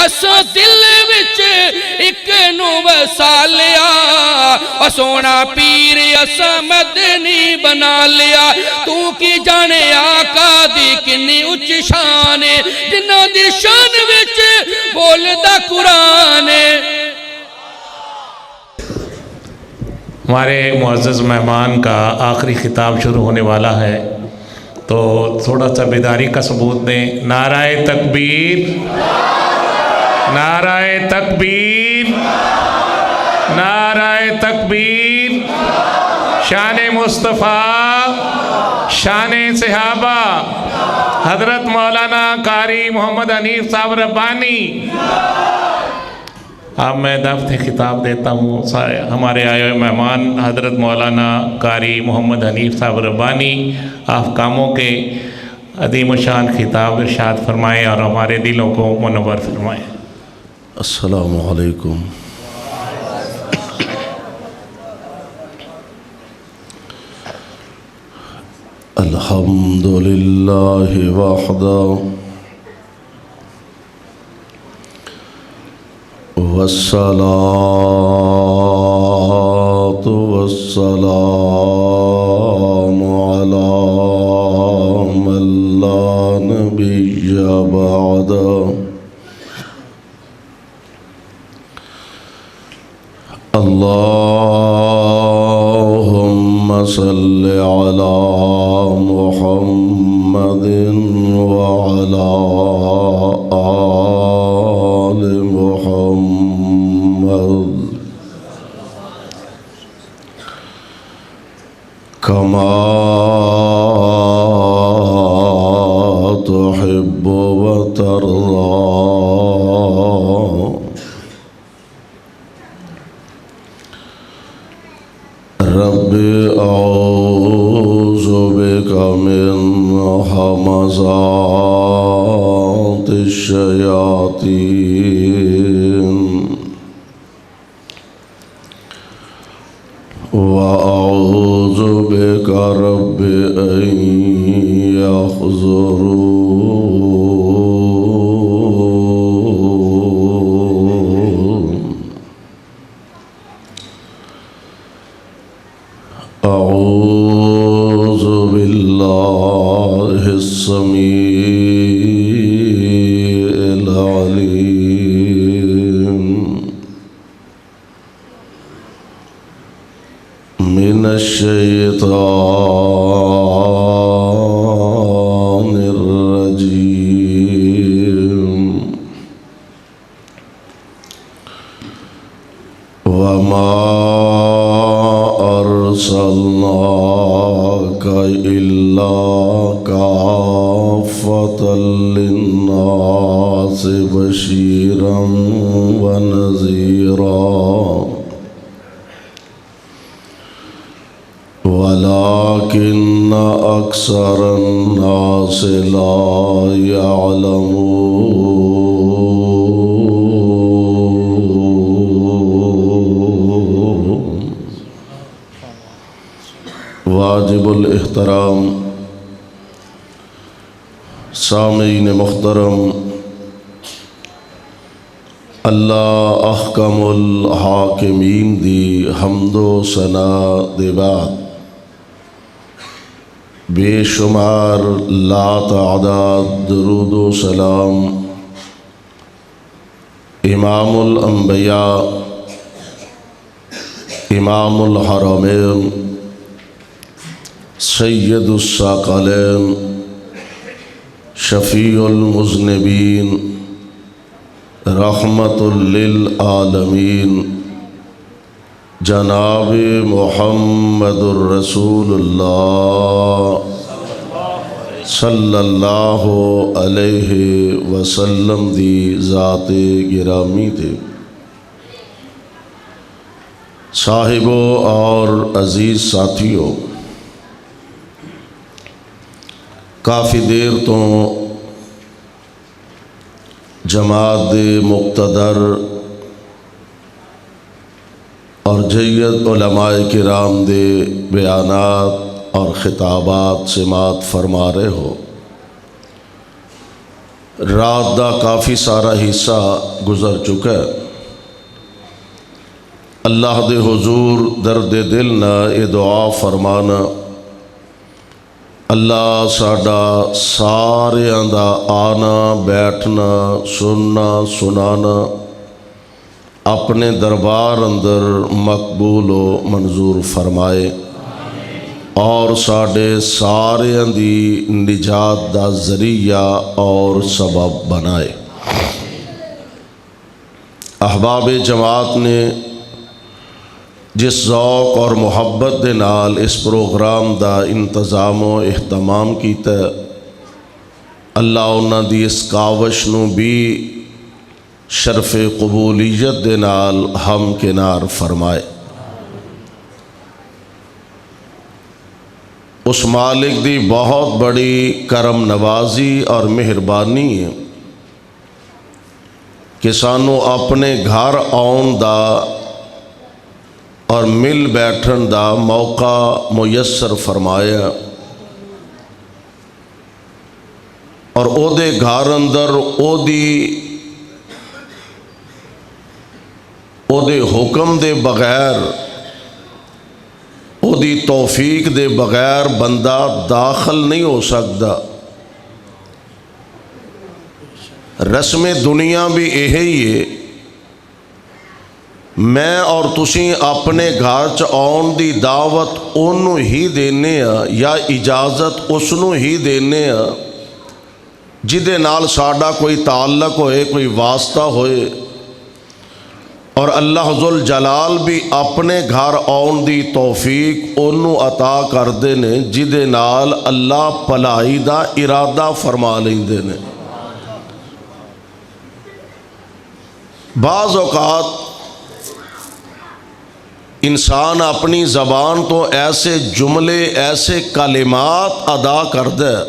اساں دل وچ ایک نو وسا لیا سونا پیر اساں مدنی بنا لیا تو کی جانے آقا دی کنی اچ شان جنہ دی شان وچ بولدا قرآن. ہمارے معزز مہمان کا آخری خطاب شروع ہونے والا ہے تو تھوڑا سا بیداری کا ثبوت دیں. نعرہ تکبیر، نعرہ تکبیر، نعرہ تکبیر. شان مصطفیٰ، شان صحابہ، حضرت مولانا قاری محمد حنیف صاحب ربانی. اب میں دعوت خطاب دیتا ہوں ہمارے آئے ہوئے مہمان حضرت مولانا قاری محمد حنیف صاحب ربانی. آپ کاموں کے عظیم الشان خطاب ارشاد فرمائیں اور ہمارے دلوں کو منور فرمائیں. السلام علیکم. الحمد للہ وحدہ والصلاة والسلام على من لا نبي بعده. اللهم صل على محمد وعلى آل محمد كما تحب وترضى. رب اعوذ بك من همزات الشياطين واعوذ بك رب ان يحضرون. أعوذ بالله السميع العليم من الشيطان الرجيم. وما أرسلناك إلا كافة للناس بشيرا ونذيرا ولكن أكثر الناس لا يعلمون. واجب الاحترام سامعین محترم، اللہ احکم الحاکمین دی حمد و ثنا دے بعد بے شمار لا تعداد درود و سلام امام الانبیاء، امام الحرمین، سید الثقلین، شفیع المذنبین، رحمت للعالمین، جناب محمد الرسول اللہ صلی اللہ علیہ وسلم دی ذات گرامی تھے. صاحبوں اور عزیز ساتھیوں، کافی دیر تو جماعت دے مقتدر اور جید علماء کرام دے بیانات اور خطابات سماعت فرما رہے ہو. رات دا کافی سارا حصہ گزر چکا ہے۔ اللہ دے حضور درد دل نہ یہ دعا فرمانا، اللہ ساڈا ساریاں دا آنا بیٹھنا سننا سنانا اپنے دربار اندر مقبول و منظور فرمائے، اور ساڈے ساریاں دی نجات دا ذریعہ اور سبب بنائے۔ احباب جماعت نے جس ذوق اور محبت دے نال اس پروگرام دا انتظام و اہتمام کیتا ہے، اللہ انہاں دی اس کاوش نو بھی شرف قبولیت دے نال ہم کنار فرمائے۔ اس مالک دی بہت بڑی کرم نوازی اور مہربانی ہے کہ سانو اپنے گھر آن دا اور مل بیٹھن دا موقع میسر فرمایا، اور او دے گھر اندر او دے حکم دے بغیر، او دی توفیق دے بغیر بندہ داخل نہیں ہو سکتا۔ رسم دنیا بھی یہی ہے، میں اور تسی اپنے گھر چ آن دی دعوت انہوں ہی دینے یا اجازت اسنوں ہی دینے جدے نال ساڈا کوئی تعلق ہوئے، کوئی واسطہ ہوئے، اور اللہ ذوالجلال بھی اپنے گھر آن دی توفیق انہوں عطا کر دینے جدے نال اللہ پلائی دا ارادہ فرما لیندے نے۔ بعض اوقات انسان اپنی زبان تو ایسے جملے ایسے کلمات ادا کردا ہے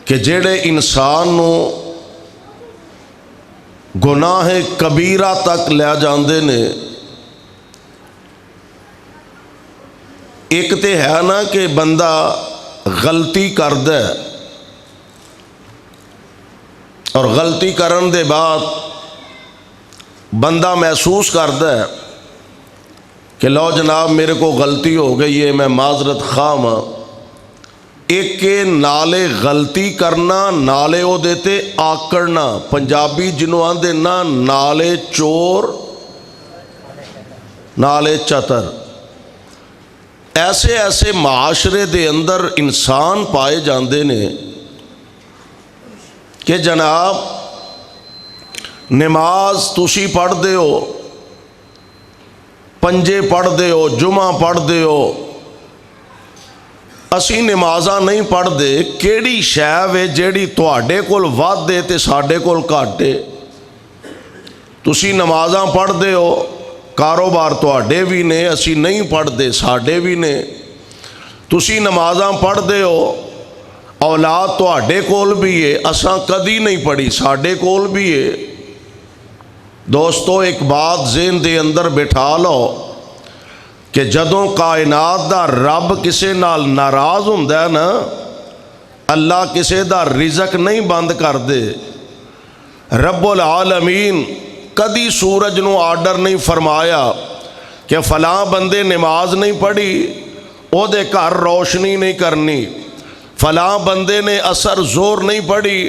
کہ جڑے انسان نو گناہ کبیرہ تک لے جاندے نے۔ ایک تے ہے نا کہ بندہ غلطی کردا ہے اور غلطی کرن دے بعد بندہ محسوس کرتا ہے کہ لو جناب میرے کو غلطی ہو گئی ہے، میں معذرت خواہ ہاں۔ ایک کے نالے غلطی کرنا، نالے وہ دیتے آکڑنا، پنجابی جنوں آندے نا نالے چور نالے چتر، ایسے ایسے معاشرے دے اندر انسان پائے جاندے نے کہ جناب نماز تسی پڑھ دے ہو، پنجے پڑھ دے ہو، جمعہ پڑھ دے ہو، اسی نمازاں نہیں پڑھ دے۔ کیڑی شے وے جیڑی تواڈے کول ود دے تے ساڈے کول گھٹ ہے؟ تسی نمازاں پڑھ دے ہو، کاروبار تواڈے بھی نے، اسی نہیں پڑھ دے ساڈے بھی نے۔ تسی نمازاں پڑھ دے ہو، اولاد تواڈے کول بھی ہے، اساں کدی نہیں پڑھی ساڈے کول بھی ہے۔ دوستو ایک بات ذہن دے اندر بٹھا لو کہ جدوں کائنات دا رب کسے نال ناراض ہوندا ہے نا، اللہ کسے دا رزق نہیں بند کر دے۔ رب العالمین کدی سورج نو آرڈر نہیں فرمایا کہ فلاں بندے نماز نہیں پڑھی او دے گھر روشنی نہیں کرنی، فلاں بندے نے اثر زور نہیں پڑھی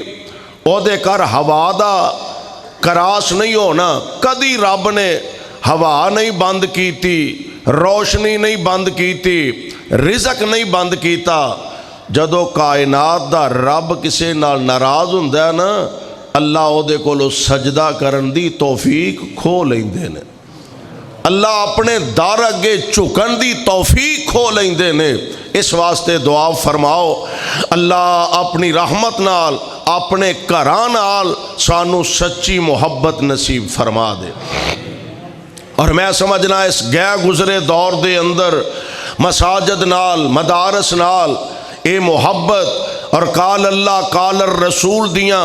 او دے گھر ہوا دا کراس نہیں ہونا۔ کدی رب نے ہوا نہیں بند کیتی، روشنی نہیں بند کیتی، رزق نہیں بند کیتا۔ جدو کائنات دا رب کسے نال ناراض ہوندا ہے نا، اللہ او دے کولو سجدہ کرن دی توفیق کھو لیندے نے، اللہ اپنے در اگے چکن دی توفیق کھو لیندے نے۔ اس واسطے دعا فرماؤ اللہ اپنی رحمت نال اپنے گھراں نال سانو سچی محبت نصیب فرما دے۔ اور میں سمجھنا اس گئے گزرے دور دے اندر مساجد نال مدارس نال اے محبت اور قال اللہ قال الرسول دیاں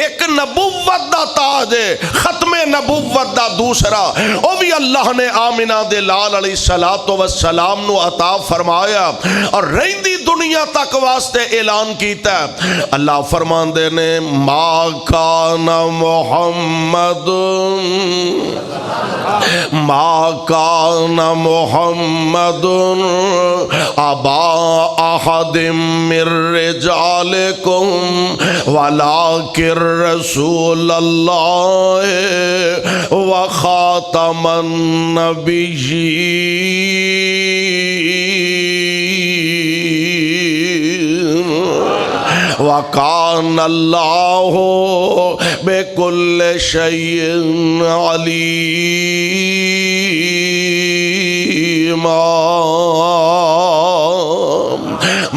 ایک نبوت دا تاج ہے، ختم نبوت دا دوسرا او بھی اللہ نے آمنہ دے لال علیہ السلام نو عطا فرمایا اور رہندی دنیا تک واسطے اعلان کیتا ہے۔ اللہ فرماندے نے ما کان محمد محمد ابا احد من رجالکم ولکن رسول اللہ وخاتم النبیین وَكَانَ اللَّهُ بِكُلِّ شَيْءٍ عَلِيمًا۔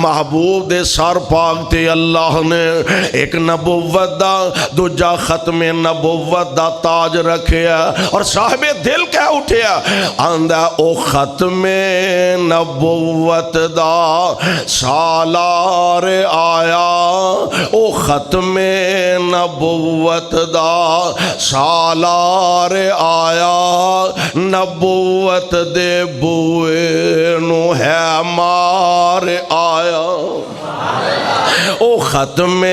محبوب دے سر پاک تے اللہ نے ایک نبوت دا دوجا ختم نبوت دا تاج رکھیا اور صاحب دل کہہ اٹھیا آندہ او ختم نبوت دا سالار آیا، او ختم نبوت دا سالار آیا، نبوت دے بوئے نو ہے مار آیا۔ او ختم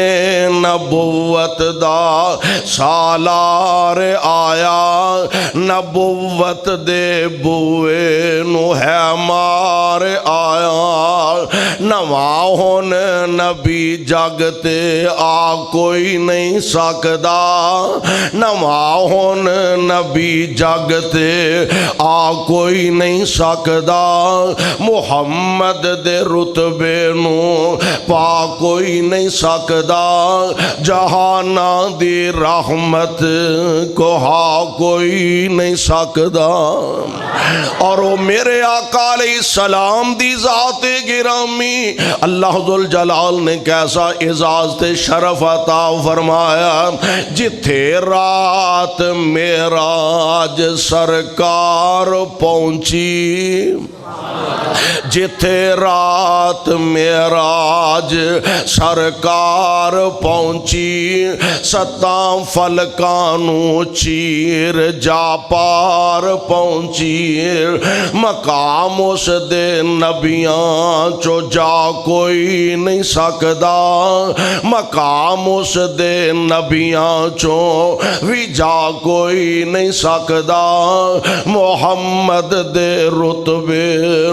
نبوت دا سالار آیا، نبوت دے بوئے نو ہے مار آیا۔ نواں ہون نبی جگتے آ کوئی نہیں سکدا، نواں ہون نبی جگتے آ کوئی نہیں سکدا، محمد دے رتبے نو پا کوئی نہیں سکدا، جہانا دی رحمت کو ہا کوئی نہیں سکدا۔ اور وہ میرے آقا علیہ السلام دی ذات گرامی اللہ ذوالجلال نے کیسا اعزاز تے شرف عطا فرمایا، جتھے رات معراج سرکار پہنچی، جتھے رات معراج سرکار پہنچی، ستاں فلکانو چیر جا پار پہنچی، مقام اس دے نبیاں چو جا کوئی نہیں سکدا، مقام اس دے نبیاں چو بھی جا کوئی نہیں سکدا، محمد دے رتبے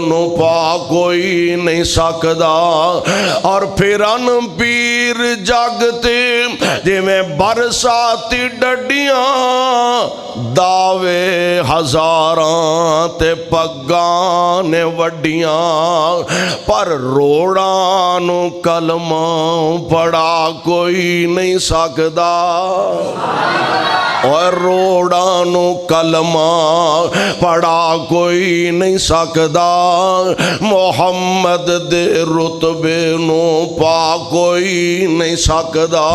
نو پا کوئی نہیں سکدا۔ اور پھر ان پیر جگتے جی میں برساتی ڈڈیاں، دعوے ہزاراں تے پگاں نے وڈیاں، پر روڑاں نو کلمہ پڑا کوئی نہیں سکدا، اور روڑاں نو کلمہ پڑا کوئی نہیں سکدا، محمد دے رتبے نو پا کوئی نہیں سکدا۔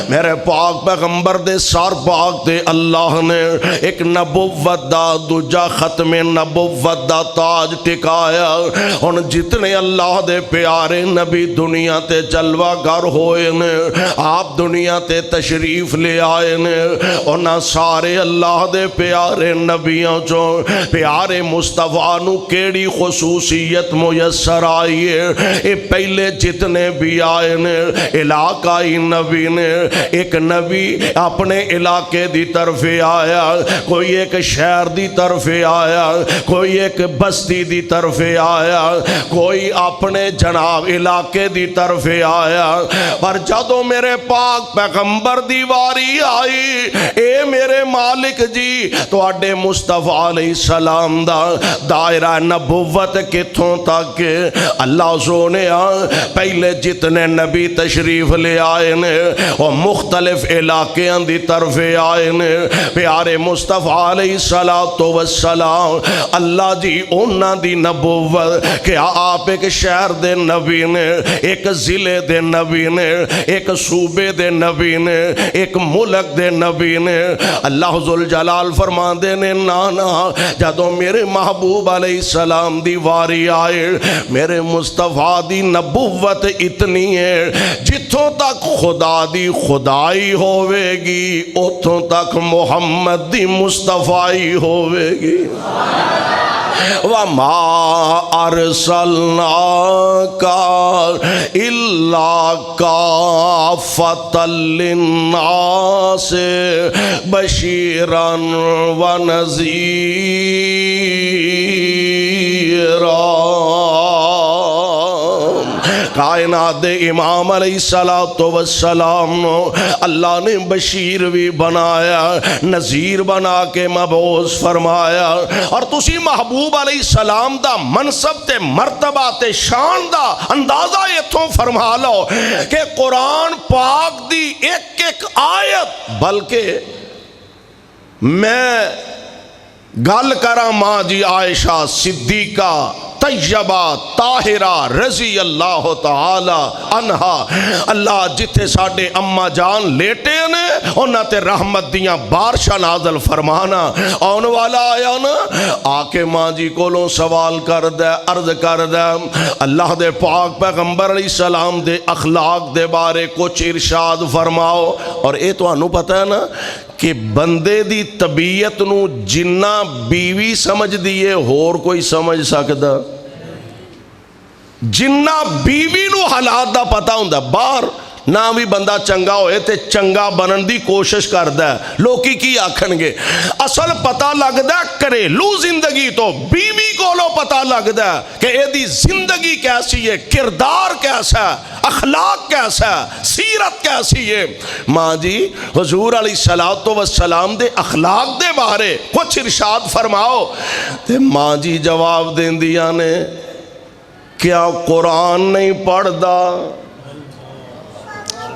میرے پاک پیغمبر دے سار پاک دے اللہ نے ایک نبوت دا دوجا ختم نبوت دا تاج ٹکایا۔ ان جتنے اللہ دے پیارے نبی دنیا تے جلوہ گر ہوئے نے، آپ دنیا تے تشریف لے آئے نے، انہاں سارے اللہ دے پیارے نبیوں چو پیارے مصطفیٰ نو کیڑی خصوصیت میسر آئی ہے؟ اے پہلے جتنے بھی آئے نے علاقائی نبی نے، ایک نبی اپنے علاقے دی طرف آیا، کوئی ایک شہر دی طرف آیا، کوئی ایک بستی دی طرف آیا، کوئی اپنے جناب علاقے دی طرف آیا، پر جدوں میرے پاک پیغمبر دی واری آئی، اے میرے مالک جی تو اڈے مصطفیٰ علیہ السلام دا دائرہ نبوت کتھوں تک؟ اللہ سونے پہلے جتنے نبی تشریف لے آئے نے وہ مختلف علاقے دی طرف آئے نے، پیارے مصطفیٰ علیہ السلام اللہ جی انہاں دی نبوت کہ آپ ایک شہر دے نبی نے، ایک ضلع دے نبی نے، ایک صوبے دے نبی نے، ایک ملک دے نبی نے اللہ ذوالجلال فرماندے نے نانا جدوں میرے محبوب علیہ السلام دی واری آئے میرے مصطفیٰ دی نبوت اتنی ہے جتھوں تک خدا دی خدائی ہوئے گی اتھوں تک محمد دی مصطفیٰ ہوئے گی وَمَا أَرْسَلْنَاكَ إِلَّا كَافَّةً لِلنَّاسِ بَشِيرًا وَنَذِيرًا کائنات دے امام علیہ السلام نو اللہ نے بشیر بھی بنایا نذیر بنا کے مبعوث فرمایا اور تسی محبوب علیہ السلام دا منصب تے مرتبہ تے شان دا اندازہ اتھوں فرما لو کہ قرآن پاک دی ایک ایک آیت بلکہ میں گل کرا ماں جی عائشہ صدیقہ طیبہ طاہرہ رضی اللہ تعالی عنہا اللہ جتھے ساڑھے اممہ جان لیٹے نے انہاں تے رحمت دیاں بارشاں نازل فرمانا آن والا آیا نا آکے ماں جی کولوں سوال کر دے عرض کر دے اللہ دے پاک پیغمبر علیہ السلام دے اخلاق دے بارے کچھ ارشاد فرماؤ اور اے تو انہوں پتہ ہے نا کہ بندے دی طبیعت نو جنہ بیوی سمجھ دیئے ہور کوئی سمجھ سکتا جنہ بیوی نو حالات دا پتہ ہوں دا بار نہ بھی بندہ چنگا ہوئے تے چنگا بنن دی کوشش کر دا ہے لوکی کی آکھن گے اصل پتہ لگ دا کریلو زندگی تو بیوی کو لو پتہ لگ دا کہ اے دی زندگی کیسی ہے کردار کیسا ہے اخلاق کیسا ہے سیرت کیسی ہے ماں جی حضور علیہ السلام دے اخلاق دے بارے کچھ ارشاد فرماؤ تے ماں جی جواب دیں دیا نے کیا قرآن نہیں پڑھ دا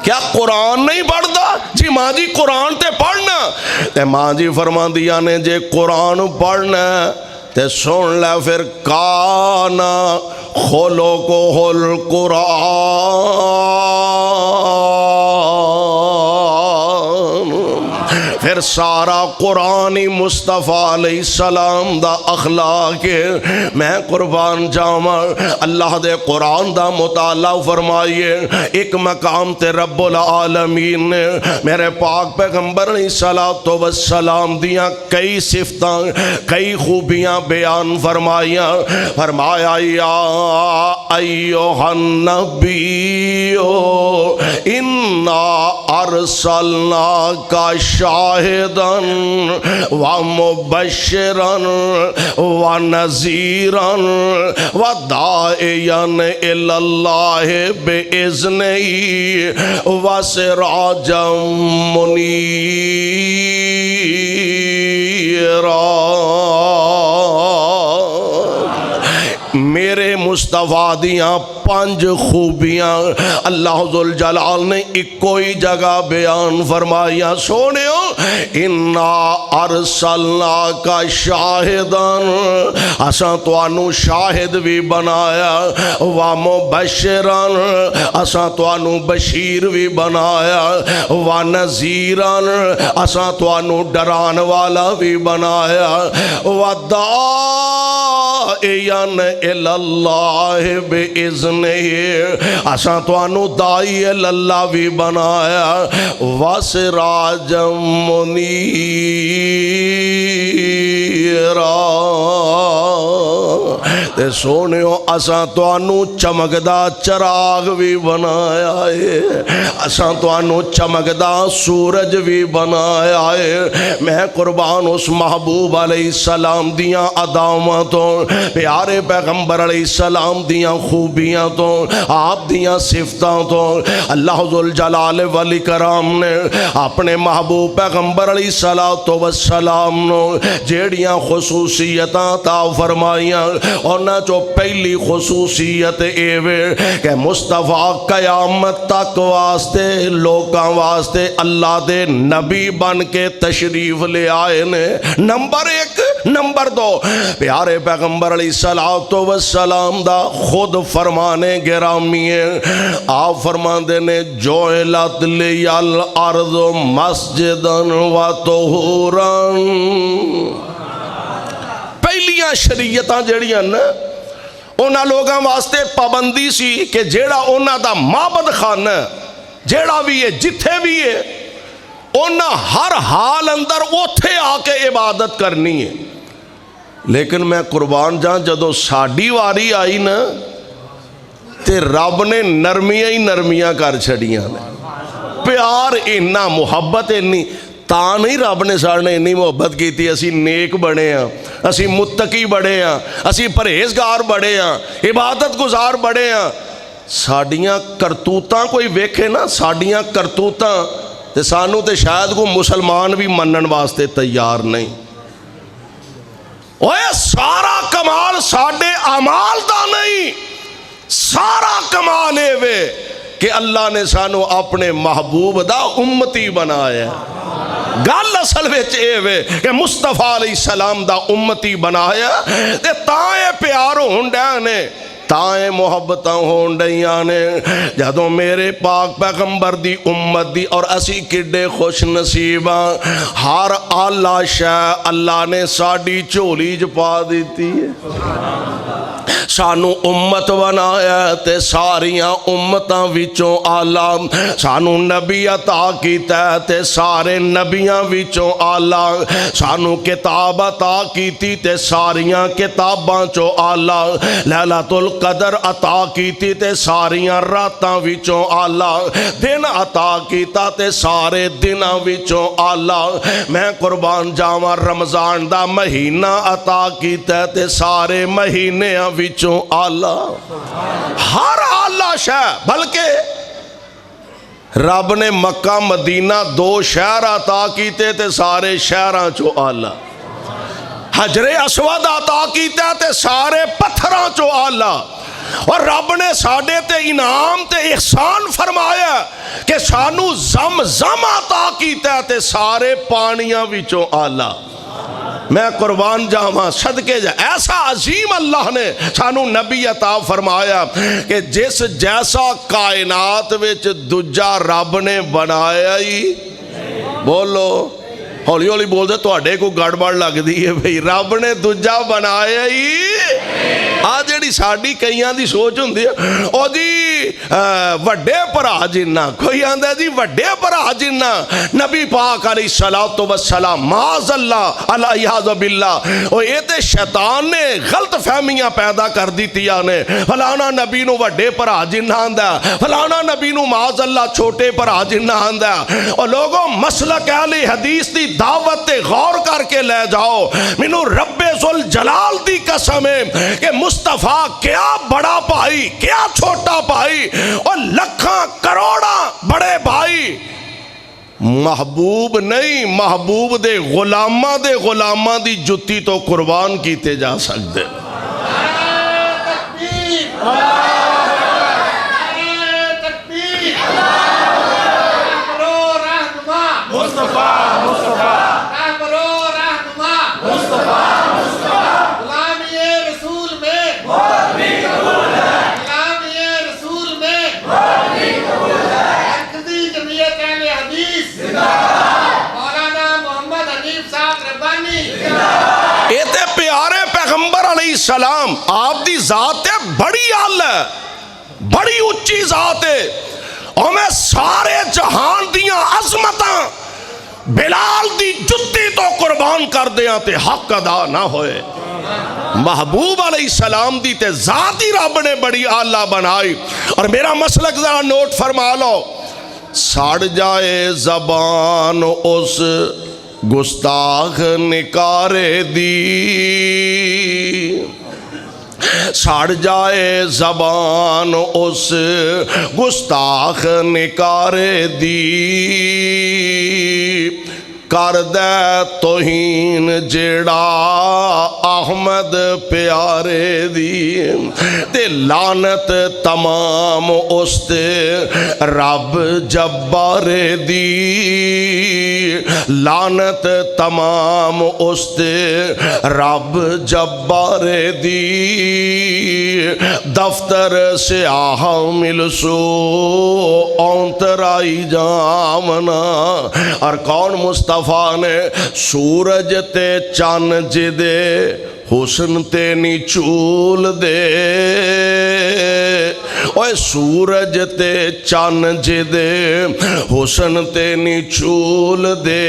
کیا قرآن نہیں پڑھدا جی ماں جی قرآن تے پڑھنا تے ماں جی فرما دیا نے جے قرآن پڑھنا تے سن لے پھر کانا خلقہ القرآن پھر سارا قرآنی مصطفیٰ علیہ السلام دا اخلاق ہے میں قربان جاواں اللہ دے قرآن دا مطالعہ فرمائیے ایک مقام تے رب العالمین نے میرے پاک پیغمبر علیہ السلام دیاں کئی صفتاں کئی خوبیاں بیان فرمائیاں فرمایا یا ایوہ النبی انا ارسلناک شاہداً ومبشراً ونذیراً وداعیاً الاللہ بإذنہ وسراجاً منیراً میرے مصطفیٰ دیاں پانچ خوبیاں اللہ ذوالجلال نے ایک کوئی جگہ بیان فرمایا سونیو انا ارسلناک شاہداً اساں توانو شاہد بھی بنایا ومبشراً اساں توانو بشیر بھی بنایا ونذیراً اساں توانو ڈران والا بھی بنایا وداعیاً الاللہ بإذنہ اساں توانو دائی اللہ بھی بنایا وسراجا منیرا تے سونیو اساں توانو چمکدا چراغ بھی بنایا ہے اساں توانو چمکدا سورج بھی بنایا ہے میں قربان اس محبوب علیہ السلام دیاں ادامہ تو پیارے پیغمبر علیہ السلام دیاں خوبیاں تو آپ دیاں صفتاں تو اللہ ذوالجلال والاکرام نے اپنے محبوب پیغمبر علیہ السلام نو جیڑیاں خصوصیتاں تا فرمائیاں اور نہ جو پہلی خصوصیت ایوے کہ مصطفیٰ قیامت تک واسطے لوکاں واسطے اللہ دے نبی بن کے تشریف لے آئے نے نمبر ایک نمبر دو پیارے پیغمبر پیغمبر علیہ الصلوۃ والسلام دا خود فرمانے گرامی ہے. آپ فرماندے نے جعلت لی الارض مسجدا و طہورا. پہلیاں شریعتاں جڑیاں نا انہاں لوگاں واسطے پابندی سی کہ جیڑا انہاں دا معبد خانہ جیڑا بھی ہے جتھے بھی ہے انہاں ہر حال اندر اوتھے آ کے عبادت کرنی ہے. لیکن میں قربان جان جدو ساڈی واری آئی نا تے رب نے نرمیاں ہی نرمیاں کر چھڑیاں نے. پیار اینا محبت اینی تا نہیں رب نے ساڑھنے اینی محبت کی تھی. اسی نیک بڑے ہیں, اسی متقی بڑے ہیں, اسی پرہیزگار بڑے ہیں, عبادت گزار بڑے ہیں. ساڑیاں کرتوتاں کوئی ویکھے نا, ساڑیاں کرتوتاں تے سانو تے شاید کو مسلمان بھی منن واسطے تیار نہیں. اوہ سارا کمال ساڑے اعمال دا نہیں, سارا کمال اے وے کہ اللہ نے سانو اپنے محبوب دا امتی بنایا. گل اصل وچ اے وے کہ مصطفیٰ علیہ السلام دا امتی بنایا تے تائیں پیار ہونڈیاں نے, تائیں محبتاں ہونڈیاں نے. جدوں میرے پاک پیغمبر دی امت دی اور اسی کڈے خوش نصیباں ہر آلہ شے اللہ نے ساڑی چولی چ پا دیتی ہے. سانو امت بنایا تے ساریاں امتاں وچوں آلہ, سانو نبی عطا کیتا تے سارے نبیاں وچوں آلہ, سانو کتاب عطا کیتی تے ساریاں کتاباں چوں آلہ, لیلۃ القدر عطا کیتی تے ساریاں راتاں وچوں آلہ, دن عطا کیتا تے سارے دناں وچوں آلہ. میں قربان جاواں رمضان دا مہینہ عطا کیتا تے سارے مہینیاں وچوں آلہ. ہر آلہ شے, بلکہ رب نے مکہ مدینہ دو شہر عطا کیتے تے سارے شہراں چو آلہ, حجر اسود عطا کیتے تے سارے پتھراں چو آلہ. اور رب نے ساڑے تے انعام تے احسان فرمایا کہ سانو زمزم عطا کیتے تے سارے پانیاں وچوں آلہ. میں قربان جاواں صدقے جا ایسا عظیم اللہ نے سانو نبی عطا فرمایا کہ جس جیسا کائنات وچ دجا رب نے بنایا ہی. بولو ہولی ہولی بول دے تواڈے کو گڑبڑ لگ دی ہے بھئی, رب نے دجا بنایا ہی. آ جڑی ساڑی کئیاں دی سوچ ہوندی ہے او جی وڈے بھرا جنہ, کوئی آندا جی وڈے بھرا جنہ. نبی پاک علیہ الصلوۃ والسلام معاذ اللہ العیاذ باللہ او اے تے شیطان نے غلط فہمیاں پیدا کر دتیاں نے. فلانا نبی نو وڈے بھرا جنہ آندا, فلانا نبی نو معاذ اللہ چھوٹے بھرا جنہ آندا. اور لوگوں مسلک اہل حدیث دی دعوت تے غور کر کے لے جاؤ. مینوں رب ذوالجلال دی قسم ہے کہ مصطفیٰ کیا بڑا بھائی کیا چھوٹا بھائی اور لکھاں کروڑاں بڑے بھائی, محبوب نہیں محبوب دے غلاماں دی جتی تو قربان کیتے جا سکتے. السلام آپ دی ذات ہے بڑی آلہ, بڑی اچھی ذات ہے, اور میں سارے جہان دیاں عظمتاں بلال دی جتی تو قربان کر دیاں تے حق ادا نہ ہوئے. محبوب علیہ السلام دی تے ذاتی رب نے بڑی آلہ بنائی. اور میرا مسلک ذرا نوٹ فرما لو, ساڑ جائے زبان اس گستاخ نکارے دی, ساڑ جائے زبان اس گستاخ نکارے دی, کر دے توہین جیڑا احمد پیارے دی, تے لعنت تمام اس تے رب جبارے دی. لانت تمام استے رب جبار دی دفتر سے مل سو اونترائی جامنا اور کون مصطفیٰ نے سورج تے چان جدے حسن تے نی چول دے اوے سورج تے چان جدے حسن تے نی چول دے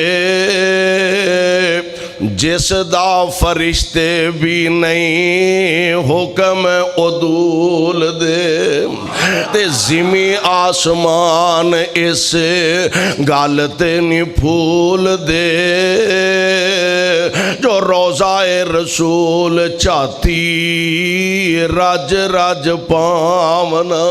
جس دا فرشتے بھی نہیں حکم عدول دے تے زمین آسمان اس گالتے نی پھول دے جو روضہ رسول چاہتی رج رج پامنا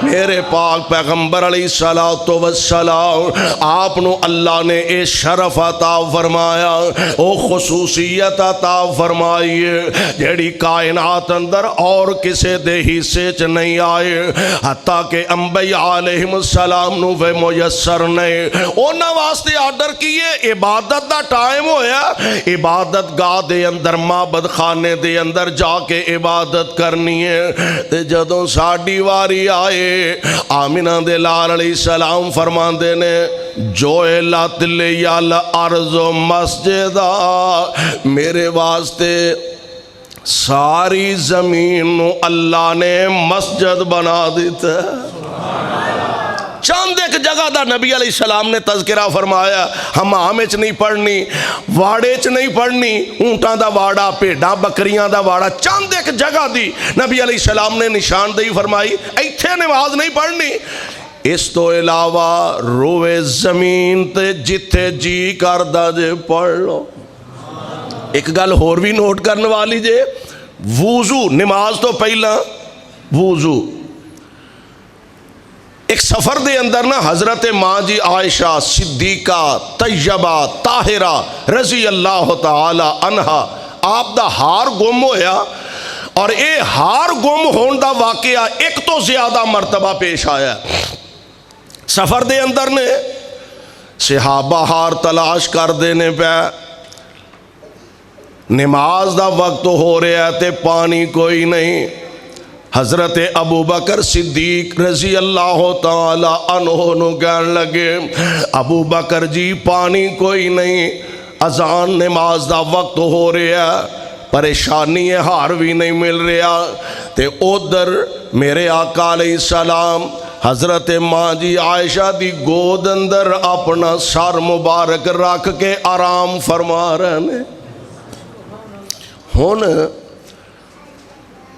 میرے پاک پیغمبر علیہ السلام آپ نو اللہ نے اے شرف عطا فرمایا او خصوصیت عطا فرمائیے جیڑی کائنات اندر اور کسے دے حصے چ نہیں آئے حتیٰ کہ انبیاء علیہ السلام نو وہ میسر نہیں اونا واسطے آرڈر کیے عبادت دا ٹائم ہویا عبادت گاہ دے اندر معبد خانے دے اندر جا کے عبادت کرنی ہے تے جدوں ساڈی واری آئے آمینہ دے لال علیہ السلام فرماندے نے جوئلت لیال ارض و مسجدہ میرے واسطے ساری زمین اللہ نے مسجد بنا دیتا چاند ایک جگہ دا نبی علیہ السلام نے تذکرہ فرمایا حمام اچ نہیں پڑھنی واڑے اچ نہیں پڑھنی اونٹاں دا واڑا پیڑاں بکریاں دا واڑا چاند ایک جگہ دی نبی علیہ السلام نے نشاندہی فرمائی ایتھے نماز نہیں پڑھنی اس تو علاوہ روئے زمین تے جتھے جی کردہ جے پڑھ لو ایک گل اور بھی نوٹ کرنے والی جے وضو نماز تو پہلا وضو ایک سفر دے اندر نا حضرت ماں جی عائشہ صدیقہ طیبہ طاہرہ رضی اللہ تعالی عنہا آپ دا ہار گم ہویا اور اے ہار گم ہون دا واقعہ ایک تو زیادہ مرتبہ پیش آیا سفر دے اندر نے صحابہ ہار تلاش کر دینے پہ نماز دا وقت ہو رہا ہے تے پانی کوئی نہیں حضرت ابو بکر صدیق رضی اللہ تعالی عنہ نو کہنے لگے ابو بکر جی پانی کوئی نہیں اذان نماز دا وقت ہو رہا ہے پریشانی ہے ہار بھی نہیں مل رہا تے ادھر میرے آقا علیہ السلام حضرت ماں جی عائشہ دی گود اندر اپنا سر مبارک رکھ کے آرام فرما رہے ہیں ہون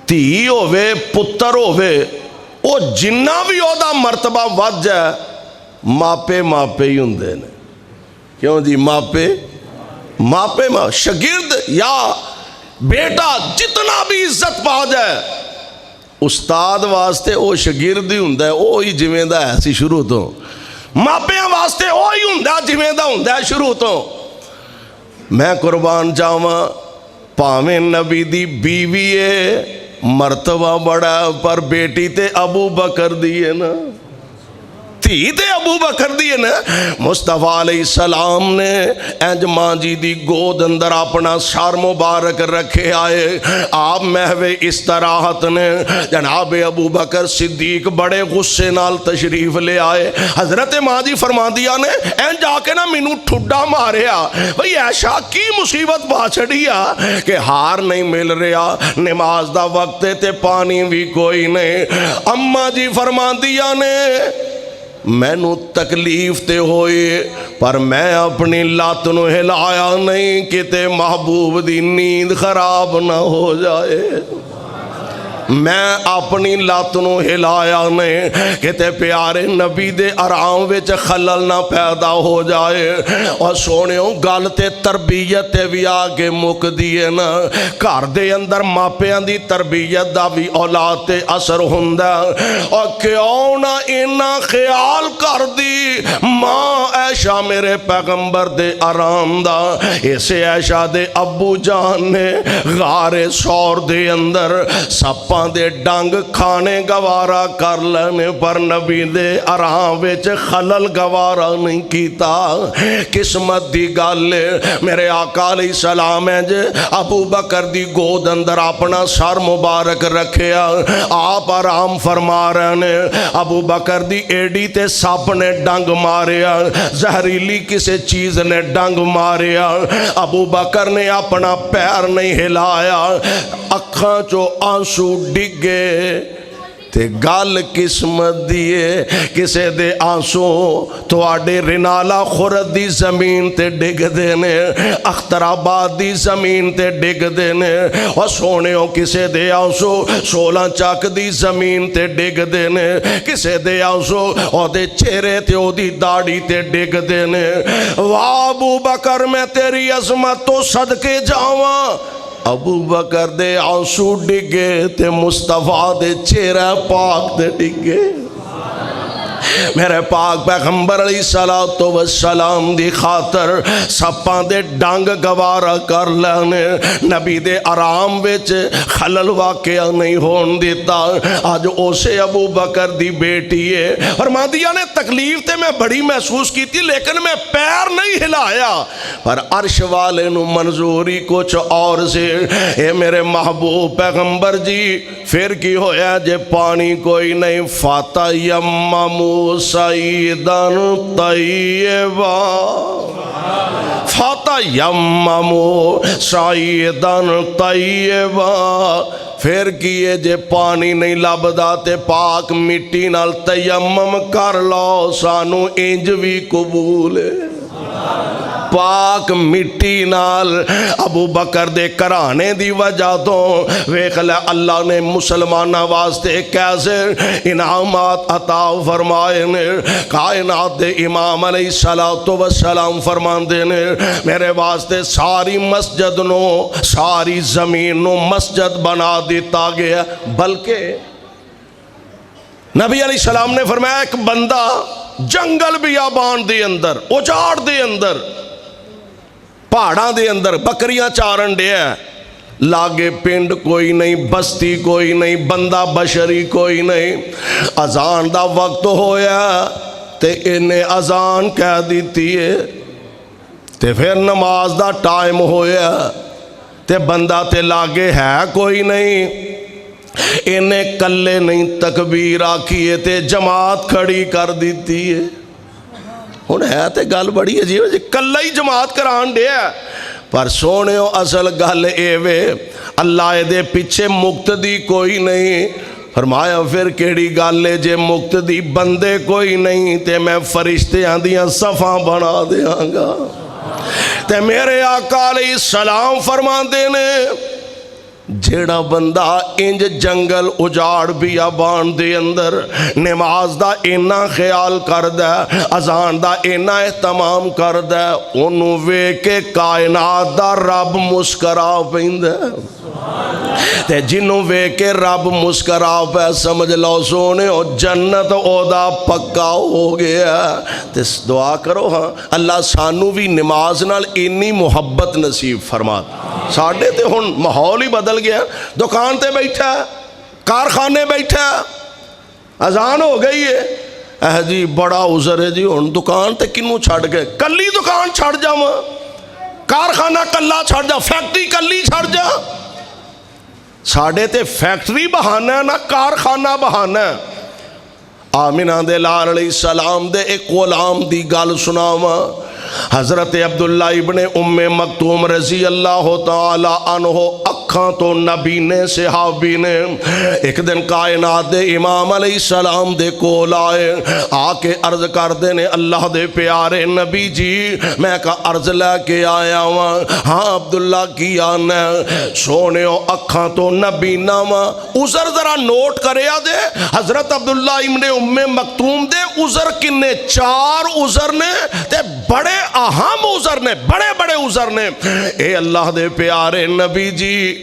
تھی ہوئے پتر ہوئے او جنہ بھی او دا مرتبہ ود جائے ماپے ہی ہوندے نے کیوں جی ماپے شگرد یا بیٹا جتنا بھی عزت پا جائے استاد واسطے او شگرد ہی ہوندہ ہے او ہی جویں دا ہے سی شروع تو ماپیاں واسطے او ہی ہوندہ جویں دا ہوندہ ہے شروع تو میں قربان جاواں پاویں نبی دی بیوی ہے مرتبہ بڑا پر بیٹی تے ابو بکر دیئے نا تھی تے ابو بکر دیئے نا مصطفیٰ علیہ السلام نے اینج ماں جی دی گود اندر اپنا سر مبارک رکھے آئے آپ محوے استراحت نے جناب ابو بکر صدیق بڑے غصے نال تشریف لے آئے حضرت ماں جی فرما دیا نے اینج آ کے نا مینوں ٹھڈا ماریا بھئی ایشا کی مصیبت پا چھڑیا کہ ہار نہیں مل رہا نماز دا وقت تے پانی بھی کوئی نہیں اماں جی فرما دیا نے میں نو تکلیف تے ہوئے پر میں اپنی لات نو ہلایا نہیں کہ تے محبوب دی نیند خراب نہ ہو جائے میں اپنی لات نو ہلایا نہیں کہ تے پیارے نبی دے آرام وچ خلل نہ پیدا ہو جائے اور سونیوں گل تے تربیت تے بھی آگے مک دیئے نا گھر دے اندر ماپیاں دی تربیت دا بھی اولاد تے اثر ہوندا اور کیوں نہ انہاں خیال کر دی ماں عائشہ میرے پیغمبر دے آرام دا، اسے عائشہ دے ابو جان نے غار سور دے اندر سپاں دے ڈنگ کھانے گوارا کر لینے پر نبی دے آرام وچ خلل گوارا نہیں کیتا۔ قسمت دی گل میرے آقا علیہ السلام ہے جے ابو بکر دی گود اندر اپنا سر مبارک رکھیا، آپ آرام فرما رہے نے، ابو بکر دی ایڈی تے سپ نے ڈنگ ماریا، زہریلی کسی چیز نے ڈنگ ماریا، ابو بکر نے اپنا پیر نہیں ہلایا، اکھاں چو آنسو ڈگے تے گل قسمت دیے کسے دے آنسو تو آڈے رنالا خورد دی زمین تے ڈگ دینے، اختر آباد دی زمین تے ڈگ دینے، اور سونے ہو کسے دے آنسو سولہ چاک دی زمین تے ڈگ دینے، کسے دے آنسو اور دے چہرے تے او دی داڑی تے ڈگ دینے۔ واہ ابو بکر میں تیری عظمت تو صدقے جاواں، ابو بکر دے آنسو ڈگے تے مصطفیٰ دے چہرہ پاک دے ڈگے۔ میرے پاک پیغمبر علیہ السلام دی خاطر سپاں دے ڈنگ گوارا کر لینے، نبی دے آرام وچ خلل واقعہ نہیں ہون دیتا۔ آج اسے ابو بکر دی بیٹی ہے، فرماندیا نے تکلیف تے میں بڑی محسوس کی تھی لیکن میں پیر نہیں ہلایا، پر عرش والے نو منظوری کچھ اور سے۔ اے میرے محبوب پیغمبر جی پھر کی ہویا جے پانی کوئی نہیں، فاتح یممو سیدن طیبا، فاتح یممو سیدن طیبا، پھر کیے جے پانی نہیں لبدا تے پاک مٹی نال تیمم کر لو، سانو انج بھی قبول ہے۔ پاک مٹی نال ابو بکر دے کرانے دی وجہ تو ویکھ لے اللہ نے مسلمانہ واسطے کیسے انعامات عطا فرمائے نے۔ کائنات دے امام علیہ السلام فرماندے نے میرے واسطے ساری مسجد نو ساری زمین نو مسجد بنا دیتا گیا، بلکہ نبی علیہ السلام نے فرمایا ایک بندہ جنگل بیابان دے اندر اجاڑ دے اندر پہاڑاں دے اندر بکریاں چارن دے ہے، لاگے پنڈ کوئی نہیں، بستی کوئی نہیں، بندہ بشری کوئی نہیں، اذان دا وقت ہویا تے انہیں اذان کہہ دیتی ہے، تے پھر نماز دا ٹائم ہویا تے بندہ تے لاگے ہے کوئی نہیں، انہیں کلے نہیں تکبیر آکھیے تے جماعت کھڑی کر دیتی ہے۔ ہن ہے تے گل بڑی عجیب ہے، کلہ ہی جماعت کران دے ہے، پر سونے ہو اصل گل اے وے اللہ دے پیچھے مقتدی کوئی نہیں۔ فرمایا پھر کیڑی گل ہے جے مقتدی بندے کوئی نہیں تے میں فرشتیاں دیاں صفاں بنا دیاں گا۔ تے میرے آقا علیہ السلام فرماندے نے جیڑا بندہ انج جنگل اجاڑ بیابان دے اندر نماز دا اینا خیال کردہ، اذان دا اینا اہتمام کردہ، انہوں ویکھ کے کائنات دا رب مسکرا پیندہ، تے جنوں ویکھ کے رب مسکرا پہ سمجھ لو سونے او جنت او دا پکا ہو گیا۔ تے دعا کرو ہاں اللہ سانو بھی نماز نال انی محبت نصیب فرما۔ ساڑھے تے ہن ماحول ہی بدل گیا، دکان تے بیٹھا کارخانے بیٹھا اذان ہو گئی ہے، جی بڑا عذر ہے جی ہن دکان تے کنوں چھڑ گئے، کلی دکان چھڑ جا، کارخانہ کلا چھڑ جا، فیکٹری کلی چھڑ جا۔ ساڑھے تے فیکٹری بہانہ ہے نہ کارخانہ بہانہ ہے۔ آمینہ دے لال علیہ السلام دے ایک غلام دی گل سناواں، حضرت عبداللہ ابن ام مکتوم رضی اللہ تعالی عنہ اکھاں تو نبی نے صحابی نے ایک دن کائنات دے امام علیہ السلام دے کول آئے، آ کے عرض کر دینے اللہ دے پیارے نبی جی میں کا عرض لے کے آیا ہوں۔ ہاں عبداللہ کی آنا سونے اکھاں تو نبی ناما عذر ذرا نوٹ کریا دے، حضرت عبداللہ ابن ام مکتوم دے عذر کنے 4 عذر نے تے بڑے اہم عذر نے، بڑے بڑے عذر نے۔ اے اللہ دے پیارے نبی جی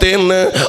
3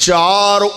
4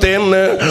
3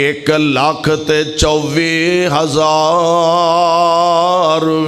1,24,000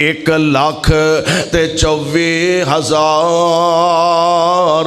1,24,000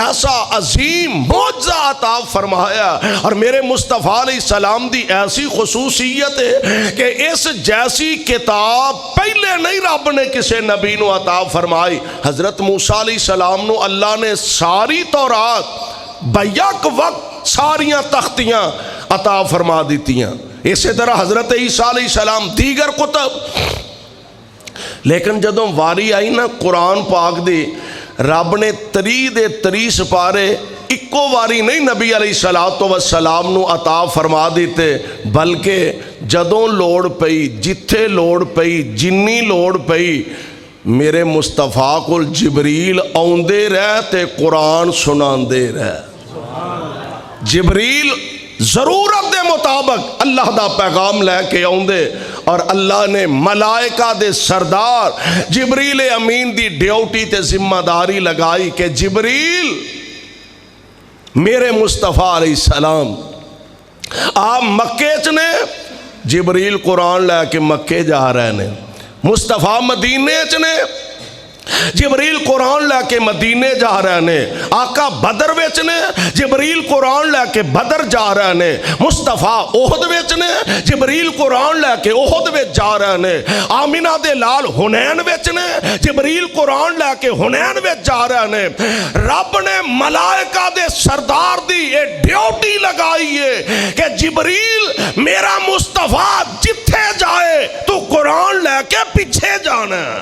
ایسا عظیم معجزہ عطا فرمایا، اور میرے مصطفیٰ علیہ السلام دی ایسی خصوصیت ہے کہ اس جیسی کتاب پہلے نہیں رب نے کسے نبی نو عطا فرمائی۔ حضرت موسیٰ علیہ السلام نو اللہ نے ساری تورات بیک وقت ساریاں تختیاں عطا فرما دیتیاں، اسی طرح حضرت عیسیٰ علیہ السلام دیگر کتب، لیکن جدوں واری آئی نا قرآن پاک دی، رب نے 30 سپارے اکو واری نہیں نبی علیہ السلام نو عطا فرما دیتے، بلکہ جدوں لوڑ پئی، جتھے لوڑ پئی، جنی لوڑ پئی، میرے مصطفیٰ کو جبریل آندے رہ تے قرآن سناندے رہ۔ جبریل ضرورت دے مطابق اللہ دا پیغام لے کے آندے، اور اللہ نے ملائکہ دے سردار جبریل امین دی ڈیوٹی تے ذمہ داری لگائی کہ جبریل میرے مصطفیٰ علیہ السلام آپ مکے چنے، جبریل قرآن لے کے مکے جا رہے نے، مصطفیٰ مدینے چنے، جبریل قرآن لے کے مدینے جا رہے نے، آقا بدر وچنے، جبریل قرآن لے کے بدر جا رہے نے، مصطفیٰ احد وچنے، جبریل قرآن لے کے احد وچ جا رہے نے، آمینہ دے لال حنین وچنے، جبریل قرآن لے کے حنین وچ جا رہے نے۔ رب نے ملائکہ دے سردار دی یہ ڈیوٹی لگائی ہے کہ جبریل میرا مصطفیٰ جتھے جائے تو قرآن لے کے پیچھے جانا ہے۔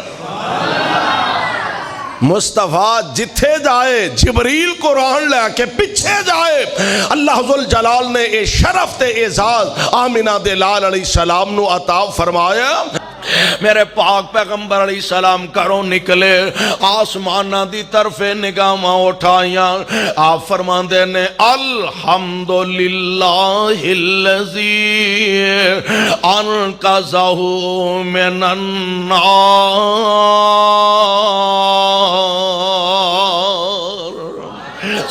مصطفیٰ جتھے جائے جبریل قرآن لے کے پیچھے جائے۔ اللہ ذوالجلال نے اے شرف تے اعزاز آمینہ دے لال علیہ السلام نو عطا فرمایا۔ میرے پاک پیغمبر علیہ السلام کروں نکلے، آسمانہ دی طرف نگاہ اٹھائیاں، آپ فرماندے نے الحمدللہ الذی انقذہ من النار،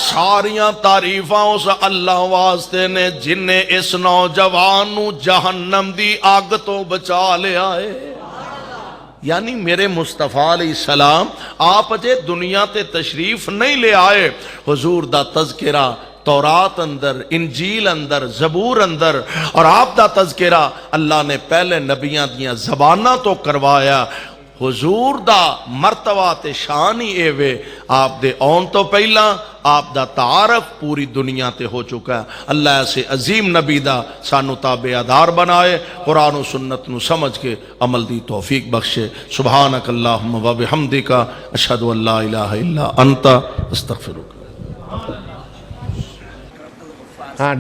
ساریاں تعریفاں اس اللہ واسطے نے جن نے اس نوجوان نو جہنم دی آگ تو بچا لیا ہے۔ یعنی میرے مصطفیٰ علیہ السلام آپ اجے دنیا تے تشریف نہیں لے آئے، حضور دا تذکرہ تورات اندر، انجیل اندر، زبور اندر، اور آپ دا تذکرہ اللہ نے پہلے نبیاں دیاں زباناں تو کروایا۔ حضور دا مرتبہ تے شان ہی اے وے، آپ دے آن تو پہلا آپ دا تعارف پوری دنیا تے ہو چکا ہے۔ اللہ ایسے عظیم نبی دا سانو تابعدار بنائے، قرآن و سنت نو سمجھ کے عمل دی توفیق بخشے۔ سبحانک اللہم و بحمدک، اشہد ان لا الہ الا انت، استغفرک۔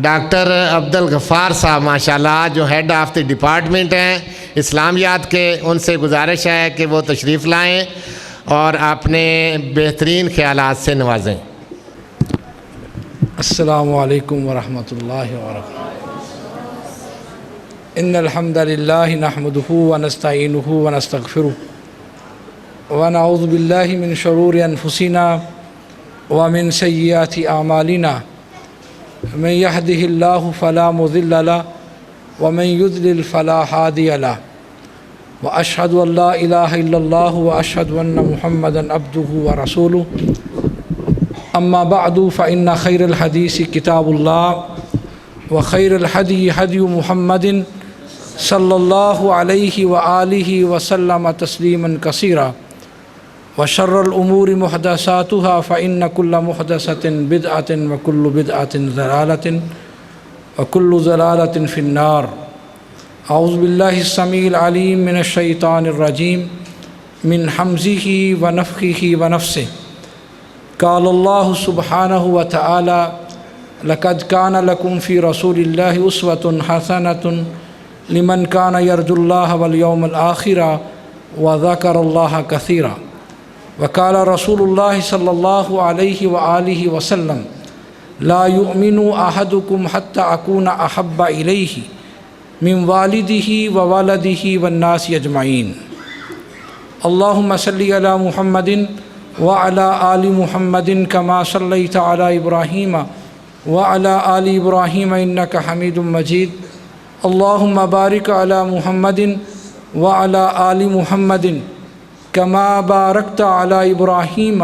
ڈاکٹر عبدالغفار صاحب ماشاءاللہ جو ہیڈ آف دی ڈپارٹمنٹ ہیں اسلامیات کے، ان سے گزارش ہے کہ وہ تشریف لائیں اور اپنے بہترین خیالات سے نوازیں۔ السلام علیکم ورحمۃ اللہ وبرکاتہ۔ ان الحمد للہ نحمدہ ونستعینہ ونستغفرہ ونعوذ باللہ من شرور انفسنا ومن سیئات اعمالنا، من يهده الله فلا مضل له ومن يضلل فلا هادي له، وأشهد أن لا إله إلا الله وأشهد أن محمدا عبده ورسوله، أما بعد فإن خير الحديث كتاب الله وخير الهدي هدي محمد صلى الله عليه وآله وسلم تسليما كثيرا، وشر الأمور محدثاتها فإن كل محدثة بدعة وكل بدعة ضلالة وكل ضلالة في النار۔ أعوذ بالله السميع العليم من الشيطان الرجيم من حمزه ونفخه ونفسه۔ قال الله سبحانه وتعالى لقد كان لكم في رسول الله أسوة حسنة لمن كان يرجو الله واليوم الآخر وذكر الله كثيرا۔ وقال رسول الله صلى الله عليه وآله وسلم لا يؤمن أحدكم حتى أكون أحب إليه من والده وولده والناس أجمعين۔ اللهم صل على محمد وعلى آل محمد كما صليت على إبراهيم وعلى آل إبراهيم إنك حميد مجيد۔ اللهم بارك على محمد وعلى آل محمد كما باركت على إبراهيم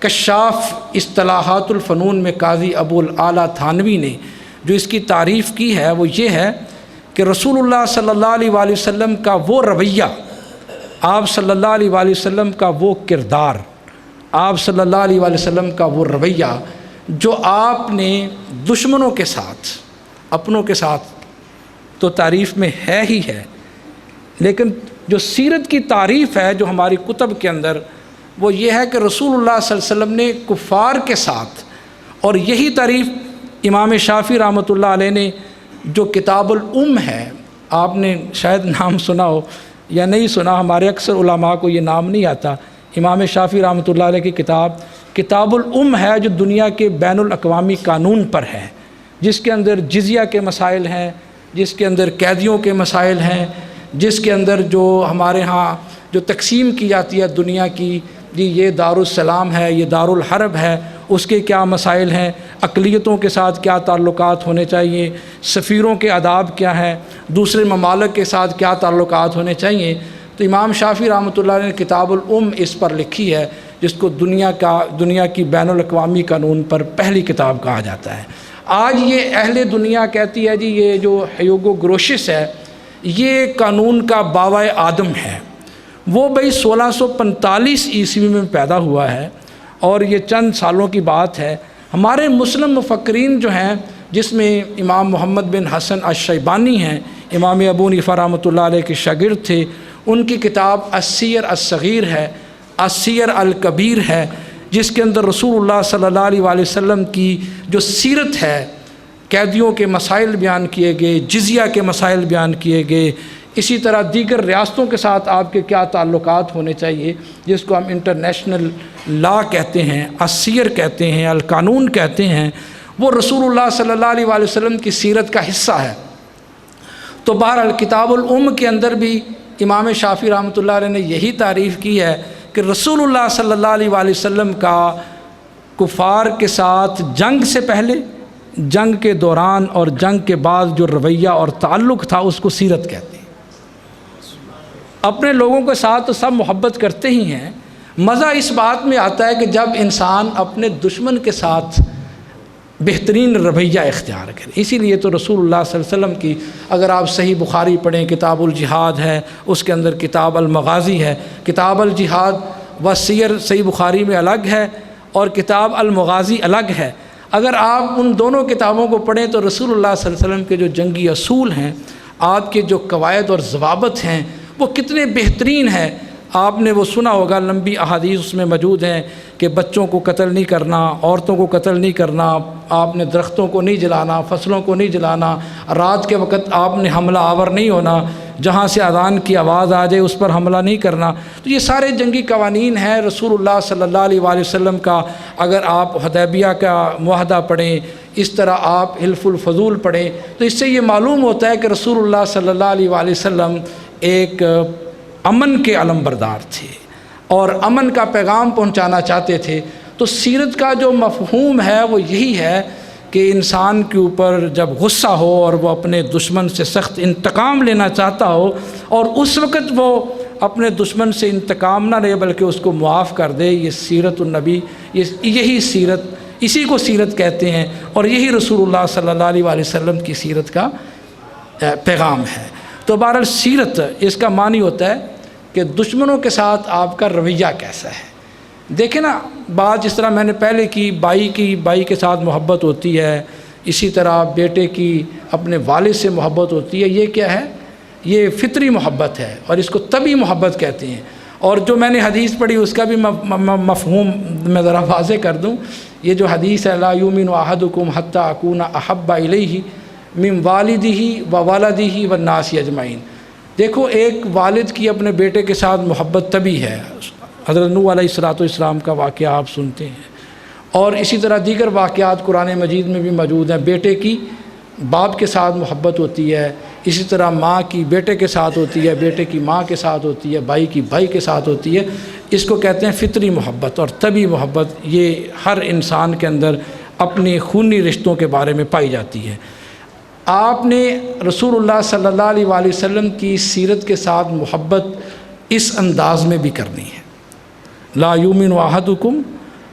کشاف اصطلاحات الفنون میں قاضی ابو الاعلیٰ تھانوی نے جو اس کی تعریف کی ہے وہ یہ ہے کہ رسول اللہ صلی اللہ علیہ وآلہ وسلم کا وہ رویہ، آپ صلی اللہ علیہ وآلہ وسلم کا وہ کردار، آپ صلی اللہ علیہ وآلہ وسلم کا وہ رویہ جو آپ نے دشمنوں کے ساتھ، اپنوں کے ساتھ تو تعریف میں ہے ہی ہے، لیکن جو سیرت کی تعریف ہے جو ہماری کتب کے اندر وہ یہ ہے کہ رسول اللہ صلی اللہ علیہ وسلم نے کفار کے ساتھ، اور یہی تعریف امام شافعی رحمۃ اللہ علیہ نے جو کتاب الام ہے، آپ نے شاید نام سنا ہو یا نہیں سنا، ہمارے اکثر علماء کو یہ نام نہیں آتا، امام شافعی رحمۃ اللہ علیہ کی کتاب الام ہے جو دنیا کے بین الاقوامی قانون پر ہے، جس کے اندر جزیہ کے مسائل ہیں، جس کے اندر قیدیوں کے مسائل ہیں، جس کے اندر جو ہمارے ہاں جو تقسیم کی جاتی ہے دنیا کی، جی یہ دارالسلام ہے، یہ دارالحرب ہے، اس کے کیا مسائل ہیں، اقلیتوں کے ساتھ کیا تعلقات ہونے چاہیے، سفیروں کے آداب کیا ہیں، دوسرے ممالک کے ساتھ کیا تعلقات ہونے چاہیے، تو امام شافعی رحمۃ اللہ علیہ نے کتاب الام اس پر لکھی ہے، جس کو دنیا کی بین الاقوامی قانون پر پہلی کتاب کہا جاتا ہے۔ آج یہ اہل دنیا کہتی ہے جی یہ جو ہیوگو گروشس ہے یہ قانون کا باوائے آدم ہے، وہ بھئی 1645 عیسوی میں پیدا ہوا ہے اور یہ چند سالوں کی بات ہے۔ ہمارے مسلم مفکرین جو ہیں جس میں امام محمد بن حسن الشیبانی ہیں، امام ابو حنیفہ رحمۃ اللہ علیہ کے شاگرد تھے، ان کی کتاب السیر الصغیر ہے، السیر الکبیر ہے، جس کے اندر رسول اللہ صلی اللہ علیہ وآلہ وسلم کی جو سیرت ہے، قیدیوں کے مسائل بیان کیے گئے، جزیہ کے مسائل بیان کیے گئے، اسی طرح دیگر ریاستوں کے ساتھ آپ کے کیا تعلقات ہونے چاہیے، جس کو ہم انٹرنیشنل لا کہتے ہیں، السیر کہتے ہیں، القانون کہتے ہیں، وہ رسول اللہ صلی اللہ علیہ وآلہ وسلم کی سیرت کا حصہ ہے۔ تو بہرحال کتاب الام کے اندر بھی امام شافعی رحمۃ اللہ علیہ نے یہی تعریف کی ہے کہ رسول اللہ صلی اللہ علیہ وآلہ وسلم کا کفار کے ساتھ جنگ سے پہلے، جنگ کے دوران اور جنگ کے بعد جو رویہ اور تعلق تھا اس کو سیرت کہتے ہیں۔ اپنے لوگوں کے ساتھ تو سب محبت کرتے ہی ہیں، مزہ اس بات میں آتا ہے کہ جب انسان اپنے دشمن کے ساتھ بہترین رویہ اختیار کرے۔ اسی لیے تو رسول اللہ صلی اللہ علیہ وسلم کی اگر آپ صحیح بخاری پڑھیں، کتاب الجہاد ہے، اس کے اندر کتاب المغازی ہے، کتاب الجہاد و سیر صحیح بخاری میں الگ ہے اور کتاب المغازی الگ ہے۔ اگر آپ ان دونوں کتابوں کو پڑھیں تو رسول اللہ صلی اللہ علیہ وسلم کے جو جنگی اصول ہیں، آپ کے جو قواعد اور ضوابط ہیں وہ کتنے بہترین ہیں۔ آپ نے وہ سنا ہوگا، لمبی احادیث اس میں موجود ہیں کہ بچوں کو قتل نہیں کرنا، عورتوں کو قتل نہیں کرنا، آپ نے درختوں کو نہیں جلانا، فصلوں کو نہیں جلانا، رات کے وقت آپ نے حملہ آور نہیں ہونا، جہاں سے اذان کی آواز آ جائے اس پر حملہ نہیں کرنا۔ تو یہ سارے جنگی قوانین ہیں رسول اللہ صلی اللہ علیہ وآلہ وسلم کا۔ اگر آپ حدیبیہ کا معاہدہ پڑھیں، اس طرح آپ حلف الفضول پڑھیں، تو اس سے یہ معلوم ہوتا ہے کہ رسول اللہ صلی اللہ علیہ وآلہ وسلم ایک امن کے علمبردار تھے اور امن کا پیغام پہنچانا چاہتے تھے۔ تو سیرت کا جو مفہوم ہے وہ یہی ہے کہ انسان کے اوپر جب غصہ ہو اور وہ اپنے دشمن سے سخت انتقام لینا چاہتا ہو اور اس وقت وہ اپنے دشمن سے انتقام نہ لے بلکہ اس کو معاف کر دے، یہ سیرت النبی، یہی سیرت، اسی کو سیرت کہتے ہیں اور یہی رسول اللہ صلی اللہ علیہ وآلہ وسلم کی سیرت کا پیغام ہے۔ تو بہرحال سیرت اس کا معنی ہوتا ہے کہ دشمنوں کے ساتھ آپ کا رویہ کیسا ہے۔ دیکھیں نا، بات جس طرح میں نے پہلے کی بائی کے ساتھ محبت ہوتی ہے، اسی طرح بیٹے کی اپنے والد سے محبت ہوتی ہے، یہ کیا ہے؟ یہ فطری محبت ہے اور اس کو طبعی محبت کہتے ہیں۔ اور جو میں نے حدیث پڑھی اس کا بھی مفہوم میں ذرا واضح کر دوں۔ یہ جو حدیث ہے لا یؤمن احدکم حتی اکون احب الیہ من والدہ و والدہ والناس اجمعین۔ دیکھو، ایک والد کی اپنے بیٹے کے ساتھ محبت طبعی ہے، حضرت نوح علیہ السلام کا واقعہ آپ سنتے ہیں، اور اسی طرح دیگر واقعات قرآن مجید میں بھی موجود ہیں۔ بیٹے کی باپ کے ساتھ محبت ہوتی ہے، اسی طرح ماں کی بیٹے کے ساتھ ہوتی ہے، بیٹے کی ماں کے ساتھ ہوتی ہے، بھائی کی بھائی کے ساتھ ہوتی ہے۔ اس کو کہتے ہیں فطری محبت اور طبعی محبت۔ یہ ہر انسان کے اندر اپنے خونی رشتوں کے بارے میں پائی جاتی ہے۔ آپ نے رسول اللہ صلی اللہ علیہ وآلہ وسلم کی سیرت کے ساتھ محبت اس انداز میں بھی کرنی ہے۔ لا یؤمن احدکم